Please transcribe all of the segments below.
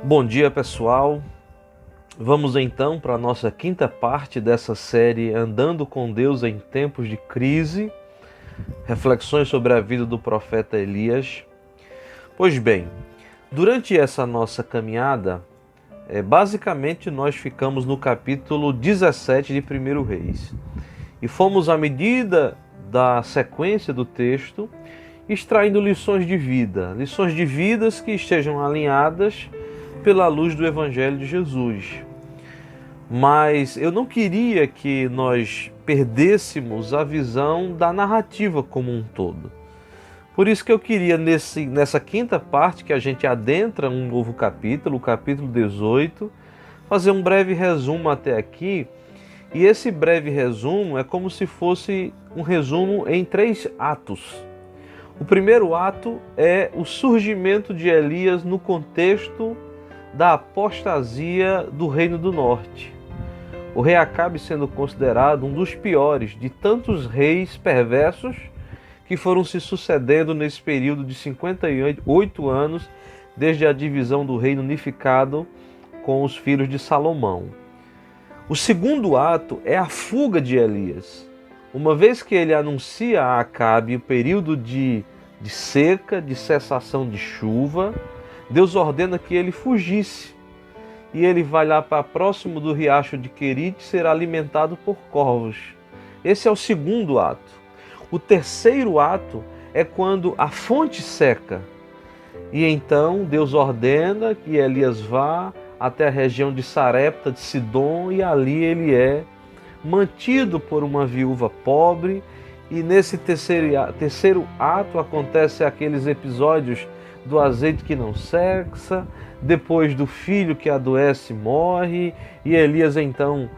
Bom dia, pessoal. Vamos então para a nossa quinta parte dessa série Andando com Deus em Tempos de Crise, reflexões sobre a vida do profeta Elias. Pois bem, durante essa nossa caminhada, basicamente nós ficamos no capítulo 17 de 1 Reis. E fomos, à medida da sequência do texto, extraindo lições de vidas que estejam alinhadas pela luz do Evangelho de Jesus. Mas eu não queria que nós perdêssemos a visão da narrativa como um todo. Por isso que eu queria, nessa quinta parte, que a gente adentra um novo capítulo, o capítulo 18, fazer um breve resumo até aqui. E esse breve resumo é como se fosse um resumo em 3 atos. O primeiro ato é o surgimento de Elias no contexto da apostasia do Reino do Norte. O rei Acabe sendo considerado um dos piores de tantos reis perversos que foram se sucedendo nesse período de 58 anos, desde a divisão do reino unificado com os filhos de Salomão. O segundo ato é a fuga de Elias. Uma vez que ele anuncia a Acabe o período de seca, de cessação de chuva, Deus ordena que ele fugisse. E ele vai lá para próximo do riacho de Querite ser alimentado por corvos. Esse é o segundo ato. O terceiro ato é quando a fonte seca. E então Deus ordena que Elias vá até a região de Sarepta de Sidom, e ali ele é mantido por uma viúva pobre. E nesse terceiro ato acontecem aqueles episódios do azeite que não cessa, depois do filho que adoece morre, e Elias então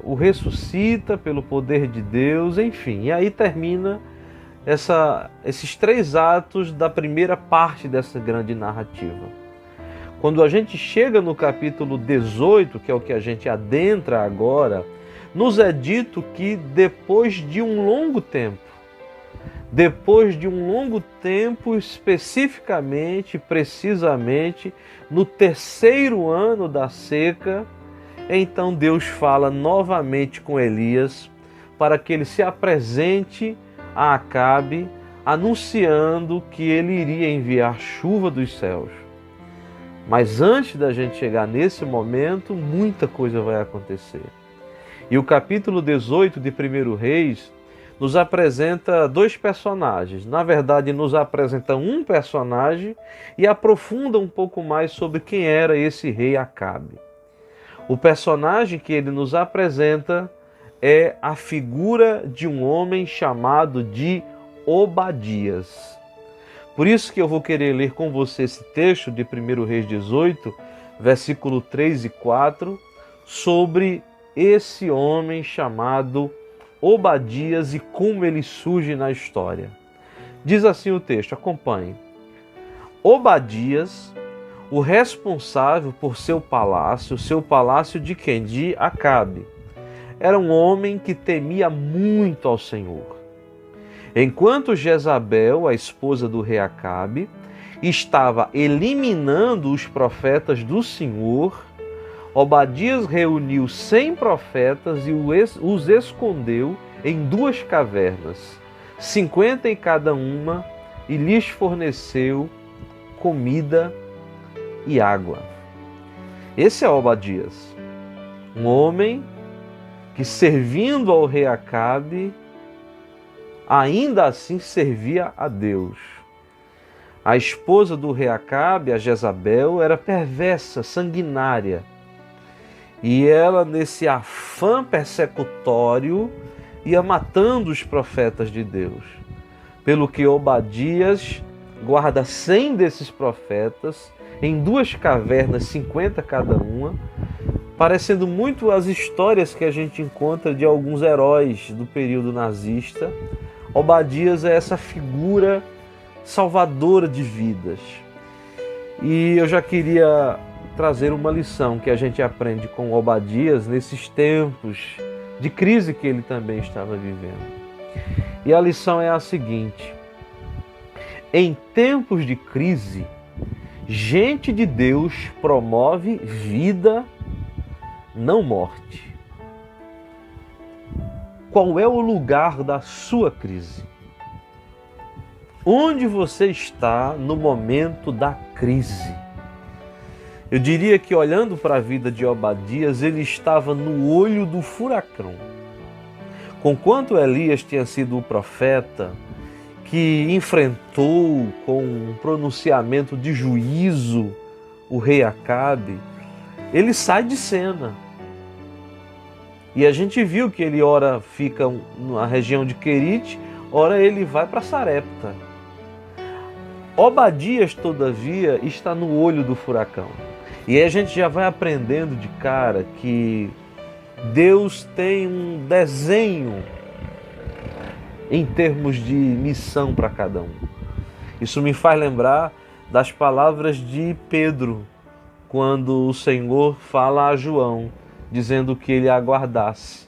o ressuscita pelo poder de Deus, enfim. E aí termina esses 3 atos da primeira parte dessa grande narrativa. Quando a gente chega no capítulo 18, que é o que a gente adentra agora, nos é dito que depois de um longo tempo, especificamente, precisamente, no 3º ano da seca, então Deus fala novamente com Elias para que ele se apresente a Acabe, anunciando que ele iria enviar chuva dos céus. Mas antes da gente chegar nesse momento, muita coisa vai acontecer. E o capítulo 18 de 1 Reis nos apresenta 2 personagens. Na verdade, nos apresenta um personagem e aprofunda um pouco mais sobre quem era esse rei Acabe. O personagem que ele nos apresenta é a figura de um homem chamado de Obadias. Por isso que eu vou querer ler com você esse texto de 1 Reis 18, versículo 3 e 4, sobre esse homem chamado Obadias e como ele surge na história. Diz assim o texto, acompanhe. Obadias, o responsável por seu palácio de quem? De Acabe, era um homem que temia muito ao Senhor. Enquanto Jezabel, a esposa do rei Acabe, estava eliminando os profetas do Senhor, Obadias reuniu 100 profetas e os escondeu em 2 cavernas, 50 em cada uma, e lhes forneceu comida e água. Esse é Obadias, um homem que, servindo ao rei Acabe, ainda assim servia a Deus. A esposa do rei Acabe, a Jezabel, era perversa, sanguinária. E ela, nesse afã persecutório, ia matando os profetas de Deus. Pelo que Obadias guarda 100 desses profetas em 2 cavernas, 50 cada uma, parecendo muito as histórias que a gente encontra de alguns heróis do período nazista. Obadias é essa figura salvadora de vidas. E eu já queria trazer uma lição que a gente aprende com Obadias nesses tempos de crise que ele também estava vivendo. E a lição é a seguinte: em tempos de crise, Gente de Deus promove vida, não morte. Qual é o lugar da sua crise? Onde você está no momento da crise? Eu diria que, olhando para a vida de Obadias, ele estava no olho do furacão. Conquanto Elias tinha sido o profeta que enfrentou com um pronunciamento de juízo o rei Acabe, ele sai de cena. E a gente viu que ele ora fica na região de Querite, ora ele vai para Sarepta. Obadias, todavia, está no olho do furacão. E aí a gente já vai aprendendo de cara que Deus tem um desenho em termos de missão para cada um. Isso me faz lembrar das palavras de Pedro, quando o Senhor fala a João, dizendo que ele aguardasse.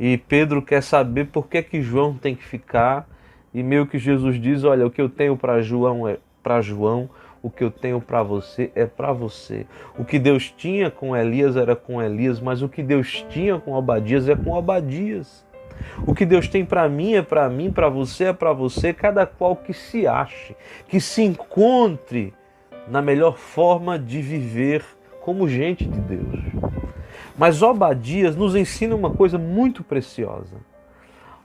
E Pedro quer saber por que João tem que ficar, e meio que Jesus diz, olha, o que eu tenho para João é para João, o que eu tenho para você é para você. O que Deus tinha com Elias era com Elias, mas o que Deus tinha com Obadias é com Obadias. O que Deus tem para mim é para mim, para você é para você, cada qual que se ache, que se encontre na melhor forma de viver como gente de Deus. Mas Obadias nos ensina uma coisa muito preciosa.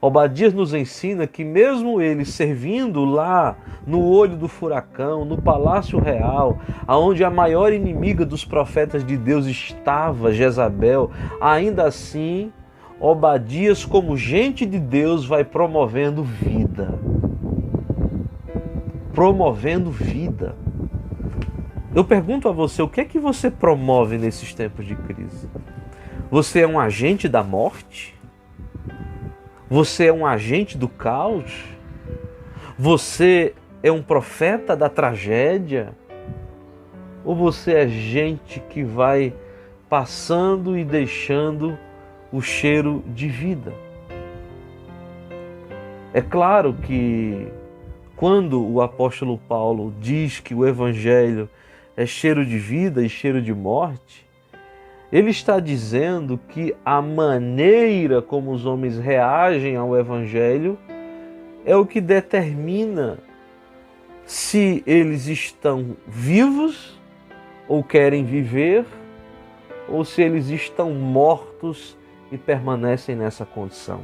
Obadias nos ensina que mesmo ele servindo lá no olho do furacão, no palácio real, aonde a maior inimiga dos profetas de Deus estava, Jezabel, ainda assim, Obadias, como gente de Deus, vai promovendo vida. Promovendo vida. Eu pergunto a você, o que é que você promove nesses tempos de crise? Você é um agente da morte? Você é um agente do caos? Você é um profeta da tragédia? Ou você é gente que vai passando e deixando o cheiro de vida? É claro que quando o apóstolo Paulo diz que o evangelho é cheiro de vida e cheiro de morte, ele está dizendo que a maneira como os homens reagem ao evangelho é o que determina se eles estão vivos ou querem viver, ou se eles estão mortos e permanecem nessa condição.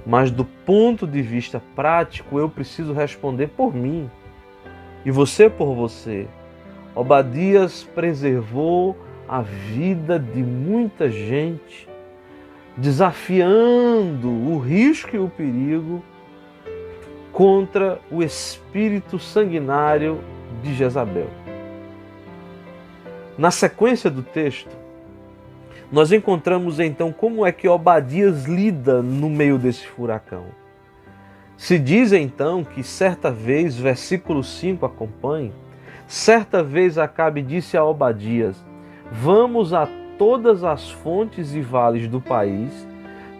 Mas do ponto de vista prático, eu preciso responder por mim e você por você. Obadias preservou a vida de muita gente, desafiando o risco e o perigo contra o espírito sanguinário de Jezabel. Na sequência do texto, nós encontramos então como é que Obadias lida no meio desse furacão. Se diz então que certa vez, versículo 5 acompanhe, certa vez Acabe disse a Obadias, vamos a todas as fontes e vales do país,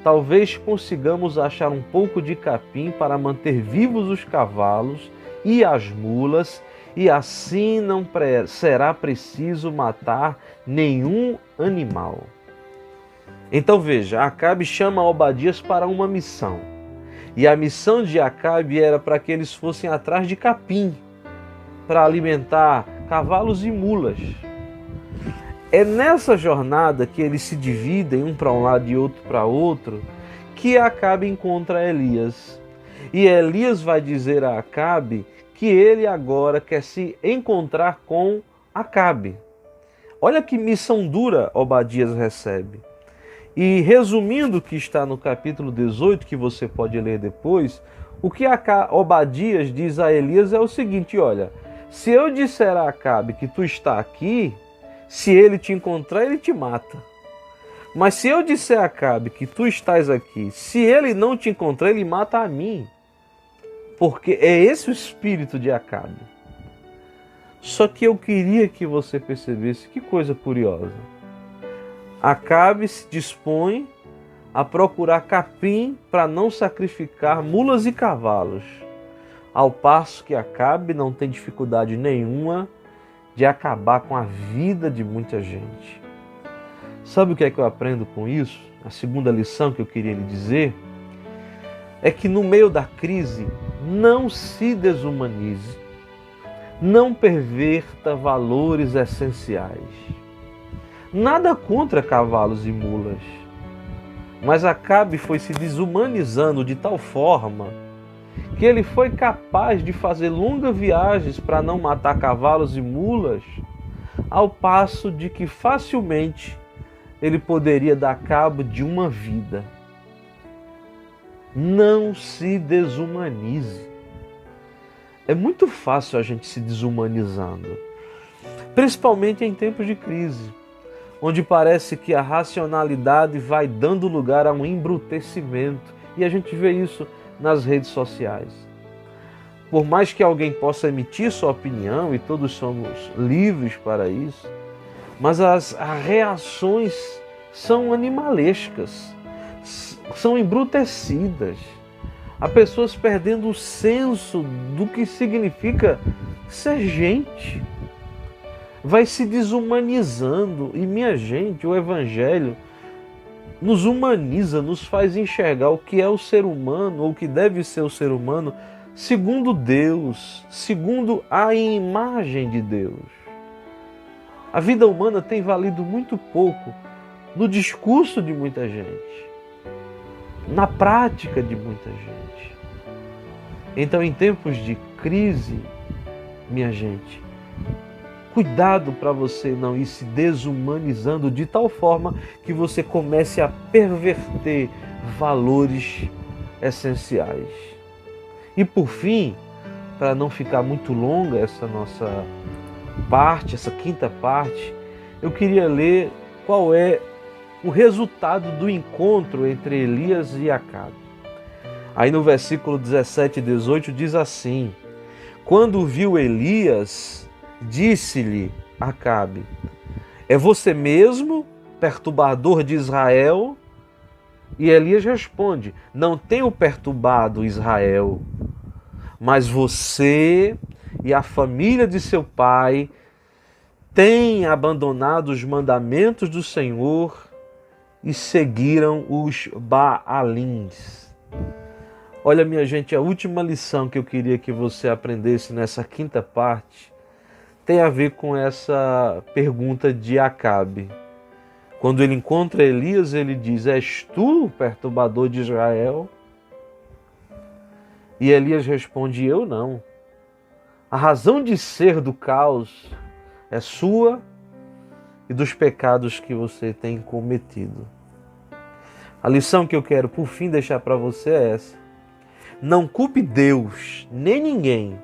talvez consigamos achar um pouco de capim para manter vivos os cavalos e as mulas, e assim não será preciso matar nenhum animal. Então veja, Acabe chama Obadias para uma missão. E a missão de Acabe era para que eles fossem atrás de capim, para alimentar cavalos e mulas. É nessa jornada que eles se dividem, um para um lado e outro para outro, que Acabe encontra Elias. E Elias vai dizer a Acabe que ele agora quer se encontrar com Acabe. Olha que missão dura Obadias recebe. E resumindo o que está no capítulo 18, que você pode ler depois, o que Obadias diz a Elias é o seguinte, olha, se eu disser a Acabe que tu está aqui, se ele te encontrar, ele te mata. Mas se eu disser a Acabe que tu estás aqui, se ele não te encontrar, ele mata a mim. Porque é esse o espírito de Acabe. Só que eu queria que você percebesse que coisa curiosa. Acabe se dispõe a procurar capim para não sacrificar mulas e cavalos. ao passo que Acabe não tem dificuldade nenhuma de acabar com a vida de muita gente. Sabe o que é que eu aprendo com isso? A segunda lição que eu queria lhe dizer é que no meio da crise, não se desumanize, não perverta valores essenciais. Nada contra cavalos e mulas, mas Acabe foi se desumanizando de tal forma que ele foi capaz de fazer longas viagens para não matar cavalos e mulas, ao passo de que facilmente ele poderia dar cabo de uma vida. Não se desumanize. É muito fácil a gente se desumanizando, principalmente em tempos de crise, onde parece que a racionalidade vai dando lugar a um embrutecimento. E a gente vê isso nas redes sociais. Por mais que alguém possa emitir sua opinião, e todos somos livres para isso, mas as reações são animalescas, são embrutecidas. Há pessoas perdendo o senso do que significa ser gente. Vai se desumanizando. E minha gente, o Evangelho nos humaniza, nos faz enxergar o que é o ser humano, ou o que deve ser o ser humano, segundo Deus, segundo a imagem de Deus. A vida humana tem valido muito pouco no discurso de muita gente, na prática de muita gente. Então, em tempos de crise, minha gente, cuidado para você não ir se desumanizando de tal forma que você comece a perverter valores essenciais. E por fim, para não ficar muito longa essa nossa parte, essa quinta parte, eu queria ler qual é o resultado do encontro entre Elias e Acabe. Aí no versículo 17 e 18 diz assim: quando viu Elias, disse-lhe Acabe: é você mesmo, perturbador de Israel? E Elias responde: não tenho perturbado Israel, mas você e a família de seu pai têm abandonado os mandamentos do Senhor e seguiram os Baalins. Olha, minha gente, a última lição que eu queria que você aprendesse nessa quinta parte tem a ver com essa pergunta de Acabe. Quando ele encontra Elias, ele diz: és tu o perturbador de Israel? E Elias responde: eu não. A razão de ser do caos é sua e dos pecados que você tem cometido. A lição que eu quero, por fim, deixar para você é essa: não culpe Deus, nem ninguém,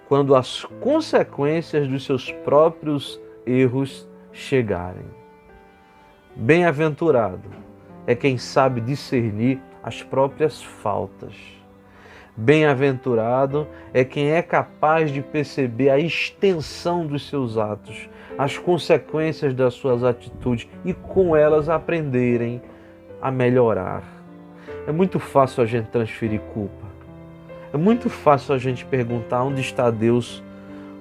quando as consequências dos seus próprios erros chegarem. Bem-aventurado é quem sabe discernir as próprias faltas. Bem-aventurado é quem é capaz de perceber a extensão dos seus atos, as consequências das suas atitudes e com elas aprenderem a melhorar. É muito fácil a gente transferir culpa. É muito fácil a gente perguntar onde está Deus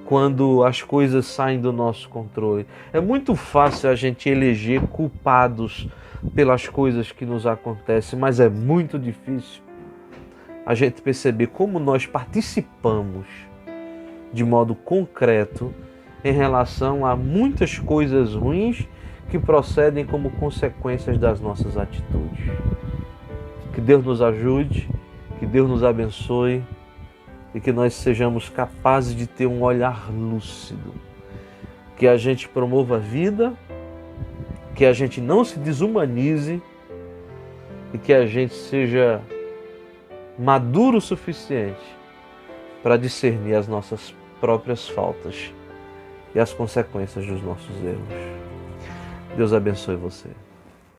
quando as coisas saem do nosso controle. É muito fácil a gente eleger culpados pelas coisas que nos acontecem, mas é muito difícil a gente perceber como nós participamos de modo concreto em relação a muitas coisas ruins que procedem como consequências das nossas atitudes. Que Deus nos ajude, que Deus nos abençoe e que nós sejamos capazes de ter um olhar lúcido. Que a gente promova a vida, que a gente não se desumanize e que a gente seja maduro o suficiente para discernir as nossas próprias faltas e as consequências dos nossos erros. Deus abençoe você.